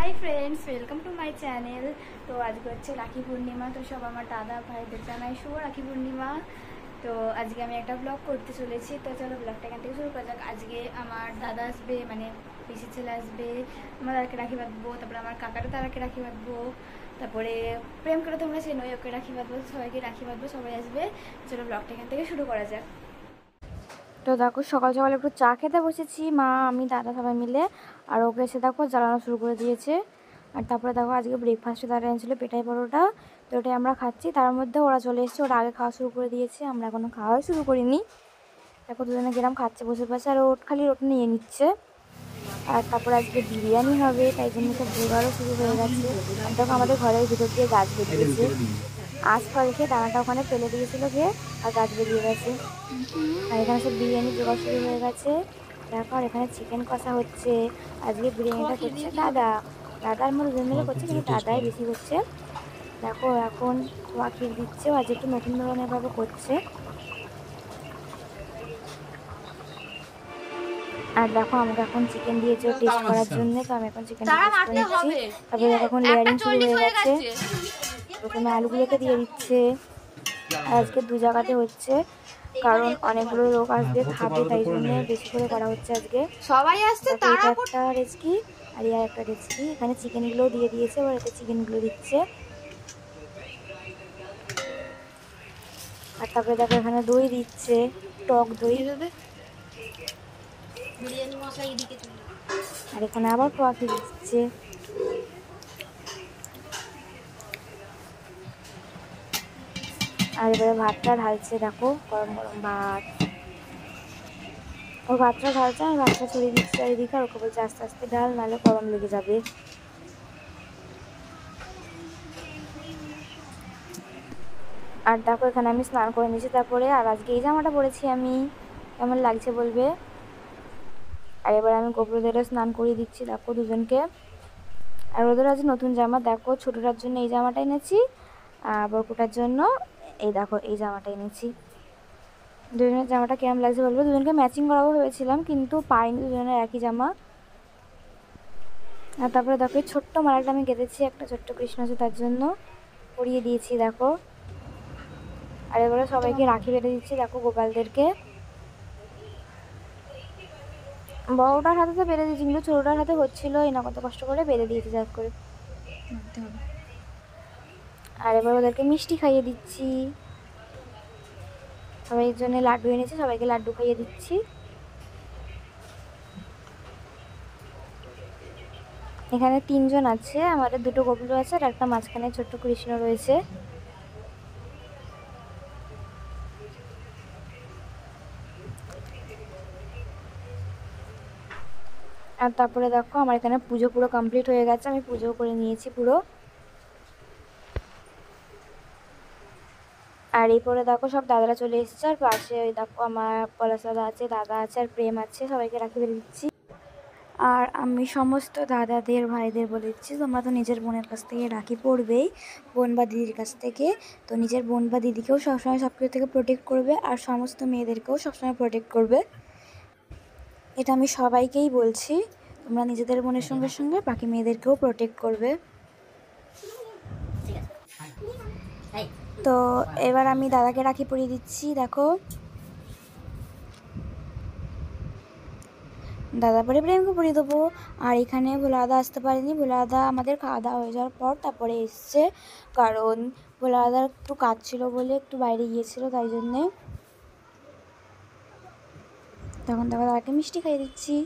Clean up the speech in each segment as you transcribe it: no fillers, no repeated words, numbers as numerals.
High friends welcome to my channel. तो आज के हे राखी पूर्णिमा। तो सब दादा भाई जानाई शुभ राखी पूर्णिमा। तो आज के एक ब्लग करते चले। तो चलो ब्लगटा एखान शुरू करा जाक। आज के दादा आसबे माने पिसी छेले आसबे, तादेरके राखी बाँधबो। तारपर काकारो ताराके राखी बाँधबो। तारपरे प्रेम करे तोमरा चेनो, ओके राखी बाँधबो, सबाइके राखी बाँधबो, सबाई आसबे। चलो ब्लगटा एखान शुरू करा जाक। तो देखो सकाल सकाल एक चा खेते बसेছি मा आमी दादा सबाई मिले और ओके एसे देखो জ্বালানো शुरू कर दिए। और तारपरे देखो आज के ब्रेकफास्टे दादा এনেছিল পেটাই পরোটা। तो ওটাই আমরা খাচ্ছি। তার মধ্যে ওরা চলে এসেছে, ওরা আগে খাওয়া শুরু করে দিয়েছে, আমরা এখনো খাওয়া শুরু করিনি। দেখো দুজনে গেলাম খাচ্ছে বসে বসে, আর ওট খালি ওটা নিয়ে নিচ্ছে। আর তারপরে আজকে বিরিয়ানি হবে, তাই জন্য সব জোগাড়ও শুরু হয়ে গেছে। দেখো আমাদের ঘরের ভিতর দিয়ে গাছ বেরিয়েছে, আজ ফল খেয়ে দানাটা ওখানে ফেলে দিয়েছিল গিয়ে, আর গাছ বেরিয়ে গেছে। আর এখানে সব বিরিয়ানি জোগাড় শুরু হয়ে গেছে। তারপর এখানে চিকেন কষা হচ্ছে। আজকে বিরিয়ানিটা করছে দাদা, দাদার মধ্যে দুজন মিলে করছে, কিন্তু দাদাই বেশি করছে। দেখো এখন খোয়া ক্ষীর দিচ্ছে, আজ একটু নতুন ধরনের ভাবে করছে। আর দেখো আমাকে এখন চিকেন দিয়েছে টেস্ট করার জন্য, তো আমি এখন চিকেন টেস্ট করে নিচ্ছি। তারপরে এখন লেয়ারিং শুরু হয়ে গেছে। প্রথমে আলুগুলোকে দিয়ে দিচ্ছে। আর আজকে দু জায়গাতে হচ্ছে, কারণ অনেকগুলো লোক আসবে খাবে, তাই জন্য বেশি করে করা হচ্ছে আজকে। সবাই আসছে, তারা একটা রেসিপি আর ইয়ার একটা রেসিপি। এখানে চিকেনগুলো দিয়ে দিয়েছে, আর এতে চিকেনগুলো দিচ্ছে। আর তারপরে দেখো এখানে দই দিচ্ছে, টক দই। আর এখানে আবার পোয়াকি দিচ্ছে। আর এবারে ভাতটা ঢালছে, দেখো গরম গরম ভাত। ও ভাতটা ঢালছে, আমি ভাতটা ছড়িয়ে দিচ্ছি চারিদিকে, আর ওকে বলছে আস্তে আস্তে ঢাল, নাহলে গরম লেগে যাবে। আর দেখো এখানে আমি স্নান করে নিয়েছি তারপরে, আর আজকে এই জামাটা পরেছি আমি, কেমন লাগছে বলবে। আর এবার আমি গোপুরদেরও স্নান করিয়ে দিচ্ছি, দেখো দুজনকে। আর ওদের আজ নতুন জামা, দেখো ছোটোটার জন্য এই জামাটা এনেছি, আর বরকুটার জন্য এই দেখো এই জামাটা এনেছি। দুজনের জামাটা কেমন লাগছে বলবো। দুজনকে ম্যাচিং করাবো ভেবেছিলাম, কিন্তু পাইনি, দুজনের একই জামা। আর তারপরে দেখো এই ছোট্ট মালাটা আমি কেটেছি, একটা ছোট্ট কৃষ্ণ আছে তার জন্য পরিয়ে দিয়েছি, দেখো। আর এবারে সবাইকে রাখি বেঁধে দিচ্ছি, দেখো গোপালদেরকে। বড়টার হাতে তো বেঁধে দিয়েছি, কিন্তু ছোটোটার হাতে হচ্ছিলোই না, কত কষ্ট করে বেঁধে দিয়েছি যাক করে। আর এবার ওদেরকে মিষ্টি খাইয়ে দিচ্ছি। সবাই জন্য লাড্ডু এনেছি, সবাইকে লাড্ডু খাইয়ে দিচ্ছি। এখানে তিনজন আছে, আমাদের দুটো গোপুলো আছে, আর একটা মাঝখানে ছোট্ট কৃষ্ণ রয়েছে। আর তারপরে দেখো আমার এখানে পুজো পুরো কমপ্লিট হয়ে গেছে, আমি পুজো করে নিয়েছি পুরো। আর এরপরে দেখো সব দাদারা চলে এসেছে, আর পাশে ওই দেখো আমার পলাশ দাদা আছে, দাদা আছে, আর প্রেম আছে, সবাইকে রাখি বেঁধে দিচ্ছি। আর আমি সমস্ত দাদাদের ভাইদের বলে দিচ্ছি, তোমরা তো নিজের বোনের কাছ থেকে রাখি পড়বেই, বোন বা দিদির কাছ থেকে। তো নিজের বোন বা দিদিকেও সবসময় সব কিছু থেকে প্রোটেক্ট করবে, আর সমস্ত মেয়েদেরকেও সবসময় প্রোটেক্ট করবে। এটা আমি সবাইকেই বলছি, তোমরা নিজেদের বোনের সঙ্গে সঙ্গে বাকি মেয়েদেরকেও প্রোটেক্ট করবে। তো এবার আমি দাদাকে রাখি পরিয়ে দিচ্ছি, দেখো দাদা পরে প্রেমকে পরিয়ে দেবো। আর এখানে ভোলা দাদা আসতে পারেনি, ভোলা দাদা আমাদের খাওয়া দাওয়া হয়ে যাওয়ার পর তারপরে এসছে, কারণ ভোলা দাদার একটু কাজ ছিল বলে একটু বাইরে গিয়েছিল, তাই জন্যে। তখন দেখো দাদাকে মিষ্টি খাইয়ে দিচ্ছি।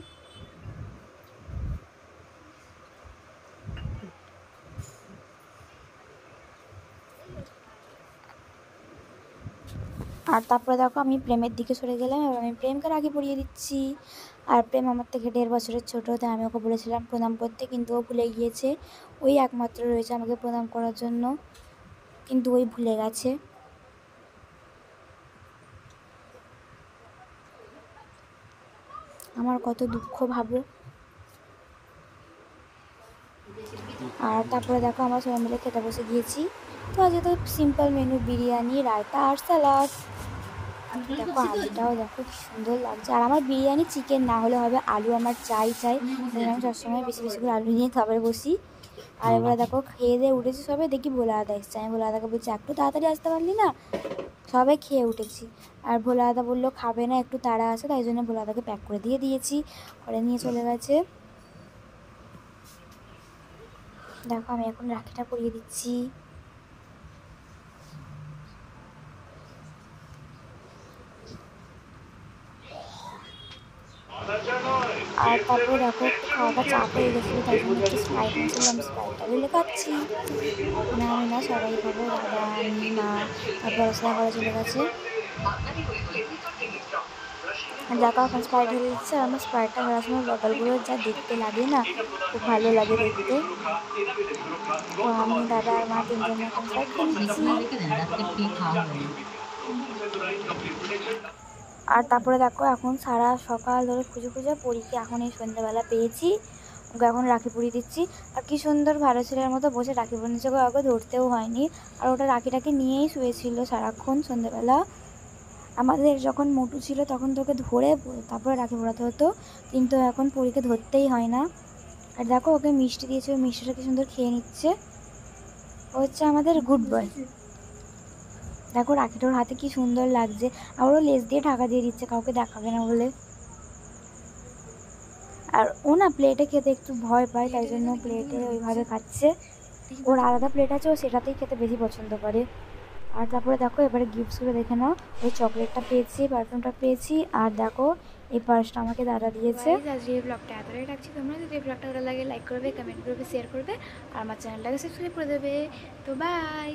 আর তারপরে দেখো আমি প্রেমের দিকে সরে গেলাম, এবার আমি প্রেমকে রাখি পরিয়ে দিচ্ছি। আর প্রেম আমার থেকে 1.5 বছরের ছোটো, তাই আমি ওকে বলেছিলাম প্রণাম করতে, কিন্তু ও ভুলে গিয়েছে। ওই একমাত্র রয়েছে আমাকে প্রণাম করার জন্য, কিন্তু ওই ভুলে গেছে। আমার কত দুঃখ ভাবো। আর তারপরে দেখো আমরা সবাই মিলে খেতে বসে গিয়েছি। তো আজকে তো সিম্পল মেনু, বিরিয়ানি, রায়তা আর স্যালাড। দেখো আলুটাও দেখো কি সুন্দর লাগছে। আর আমার বিরিয়ানি চিকেন না হলে হবে, আলু আমার চাই আমি সবসময় বেশি বেশি করে আলু নিয়ে খাবারে বসি। আর এবারে দেখো খেয়ে দিয়ে উঠেছি সবাই, দেখি ভোলা দাদা এসছে। আমি ভোলা দাদাকে বলছি একটু তাড়াতাড়ি আসতে পারলি না, সবাই খেয়ে উঠেছি। আর ভোলা দাদা বললো খাবে না, একটু তাড়া আছে, তাই জন্য ভোলা দাদাকে প্যাক করে দিয়ে দিয়েছি, ঘরে নিয়ে চলে গেছে। দেখো আমি এখন রাখিটা পরিয়ে দিচ্ছি। আর তারপরে দেখো একটু খাওয়াটা চাপ হয়ে গেছিলো, তাই জন্য একটু স্প্রাইট নিয়েছিল, আমি স্প্রাইটটা ঢেলে খাচ্ছি। না আমি না সবাই খাবো, দাদা আমি মা আর পড়াশোনা করা চলে গেছে। আর দেখো এখন স্প্রাইট ঢেলে দিচ্ছে। আর আমার স্প্রাইটটা ধরার সময় বটলগুলো যা দেখতে লাগে না, খুব ভালো লাগে দেখতে। তো আমি দাদা আর মা তিনজনে এখন স্প্রাইট খেয়ে নিচ্ছি। আর তারপরে দেখো এখন সারা সকাল ধরে খুঁজে খুঁজে পরীকে এখন এই সন্ধ্যাবেলা পেয়েছি, ওকে এখন রাখি পরিয়ে দিচ্ছি। আর কি সুন্দর ভালো ছেলের মতো বসে রাখি পরিয়েছে, ওকে ধরতেও হয়নি। আর ওটা রাখিটাকে নিয়েই শুয়েছিল সারাক্ষণ সন্ধ্যাবেলা। আমাদের যখন মোটু ছিল তখন তোকে ধরে তারপরে রাখি পরাতে হতো, কিন্তু এখন পরীকে ধরতেই হয় না। আর দেখো ওকে মিষ্টি দিয়েছে, ওই মিষ্টিটা কি সুন্দর খেয়ে নিচ্ছে, ও হচ্ছে আমাদের গুড বয়। দেখো রাখিটার হাতে কি সুন্দর লাগছে, আবারও লেজ দিয়ে ঢাকা দিয়ে দিচ্ছে কাউকে দেখাবে না বলে। আর ও না প্লেটে খেতে একটু ভয় পায়, তাই জন্য প্লেটে ওইভাবে খাচ্ছে। ওর আলাদা প্লেট আছে, ও সেটাতেই খেতে বেশি পছন্দ করে। আর তারপরে দেখো এবারে গিফটসগুলো দেখে নাও, ওই চকলেটটা পেয়েছি, পারফিউমটা পেয়েছি, আর দেখো এই পার্সটা আমাকে দাদা দিয়েছে। আজকে এই ব্লগটা এতটাই রাখছি, তোমরা যদি এই ব্লগটা ভালো লাগে লাইক করবে, কমেন্ট করবে, শেয়ার করবে, আর আমার চ্যানেলটাকে সাবস্ক্রাইব করে দেবে। তো বাই।